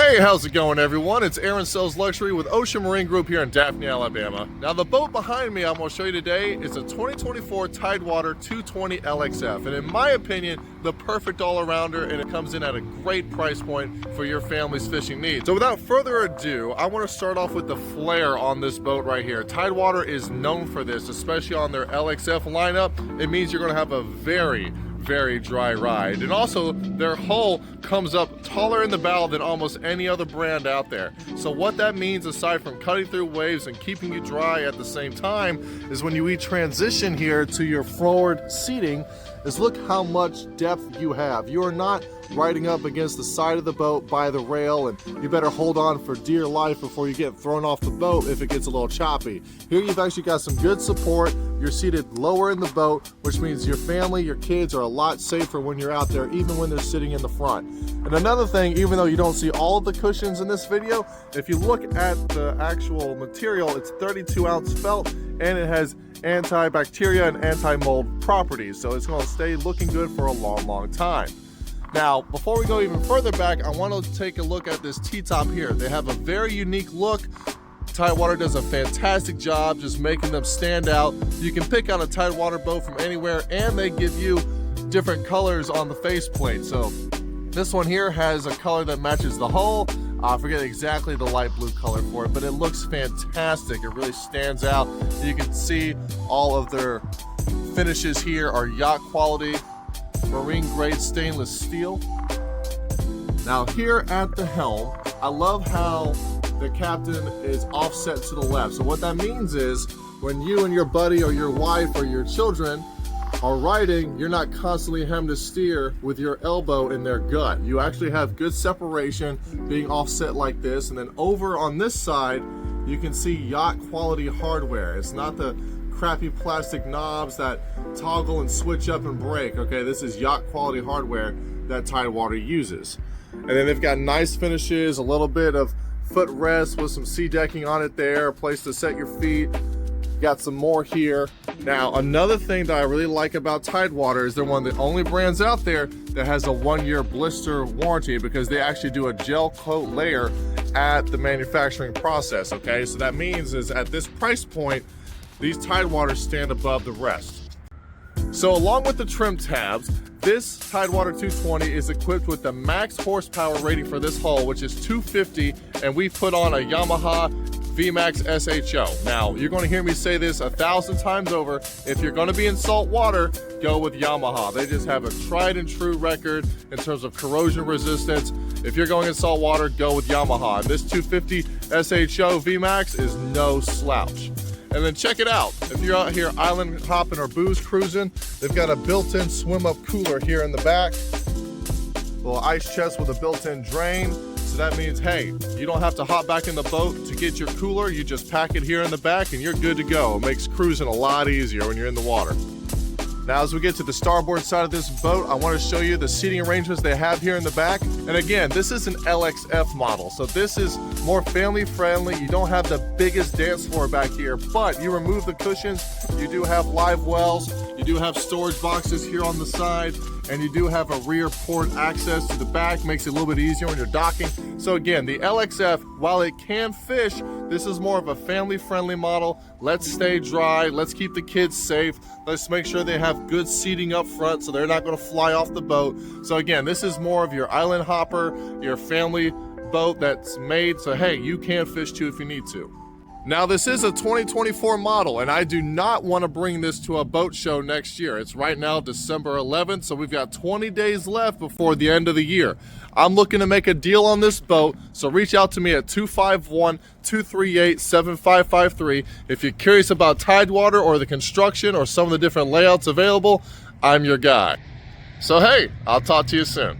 Hey, how's it going, everyone? It's Aaron Sells Luxury with Ocean Marine Group here in Daphne, Alabama. Now, the boat behind me I'm going to show you today is a 2024 Tidewater 220LXF, and in my opinion, the perfect all-arounder, and it comes in at a great price point for your family's fishing needs. So without further ado, I want to start off with the flare on this boat right here. Tidewater is known for this, especially on their LXF lineup. It means you're going to have a very dry ride, and also their hull comes up taller in the bow than almost any other brand out there. So what that means, aside from cutting through waves and keeping you dry at the same time, is when you transition here to your forward seating, is look how much depth you have. You are not riding up against the side of the boat by the rail, and you better hold on for dear life before you get thrown off the boat if it gets a little choppy. Here you've actually got some good support. You're seated lower in the boat, which means your family, your kids are a lot safer when you're out there, even when they're sitting in the front. And another thing, even though you don't see all of the cushions in this video, if you look at the actual material, it's 32-ounce felt, and it has antibacteria and anti-mold properties, so it's going to stay looking good for a long time. Now, before we go even further back, I want to take a look at this T-top here. They have a very unique look. Tidewater does a fantastic job just making them stand out. You can pick out a Tidewater boat from anywhere, and they give you different colors on the faceplate. So this one here has a color that matches the hull. I forget exactly the light blue color for it, but it looks fantastic. It really stands out. You can see all of their finishes here are yacht quality, marine grade stainless steel. Now here at the helm, I love how the captain is offset to the left. So what that means is when you and your buddy or your wife or your children are riding, you're not constantly having to steer with your elbow in their gut. You actually have good separation being offset like this. And then over on this side, you can see yacht quality hardware. It's not the crappy plastic knobs that toggle and switch up and break. Okay, this is yacht quality hardware that Tidewater uses. And then they've got nice finishes, a little bit of footrest with some sea decking on it there, a place to set your feet. Got some more here. Now, another thing that I really like about Tidewater is they're one of the only brands out there that has a 1-year blister warranty, because they actually do a gel coat layer at the manufacturing process. Okay, so that means is at this price point, these Tidewaters stand above the rest. So along with the trim tabs, this Tidewater 220 is equipped with the max horsepower rating for this hull, which is 250, and we put on a Yamaha V-MAX SHO. Now, you're going to hear me say this 1,000 times over. If you're going to be in salt water, go with Yamaha. They just have a tried and true record in terms of corrosion resistance. If you're going in salt water, go with Yamaha. And this 250 SHO V-MAX is no slouch. And then check it out. If you're out here island hopping or booze cruising, they've got a built-in swim-up cooler here in the back. A little ice chest with a built-in drain. So that means, hey, you don't have to hop back in the boat to get your cooler. You just pack it here in the back and you're good to go. It makes cruising a lot easier when you're in the water. Now, as we get to the starboard side of this boat, I want to show you the seating arrangements they have here in the back. And again, this is an LXF model, so this is more family friendly. You don't have the biggest dance floor back here, but you remove the cushions. You do have live wells. You do have storage boxes here on the side, and you do have a rear port access to the back. Makes it a little bit easier when you're docking. So again, the LXF, while it can fish, this is more of a family-friendly model. Let's stay dry. Let's keep the kids safe. Let's make sure they have good seating up front so they're not going to fly off the boat. So again, this is more of your island hopper, your family boat that's made so, hey, you can fish too if you need to. Now, this is a 2024 model, and I do not want to bring this to a boat show next year. It's right now December 11th, so we've got 20 days left before the end of the year. I'm looking to make a deal on this boat, so reach out to me at 251-238-7553. If you're curious about Tidewater or the construction or some of the different layouts available, I'm your guy. So hey, I'll talk to you soon.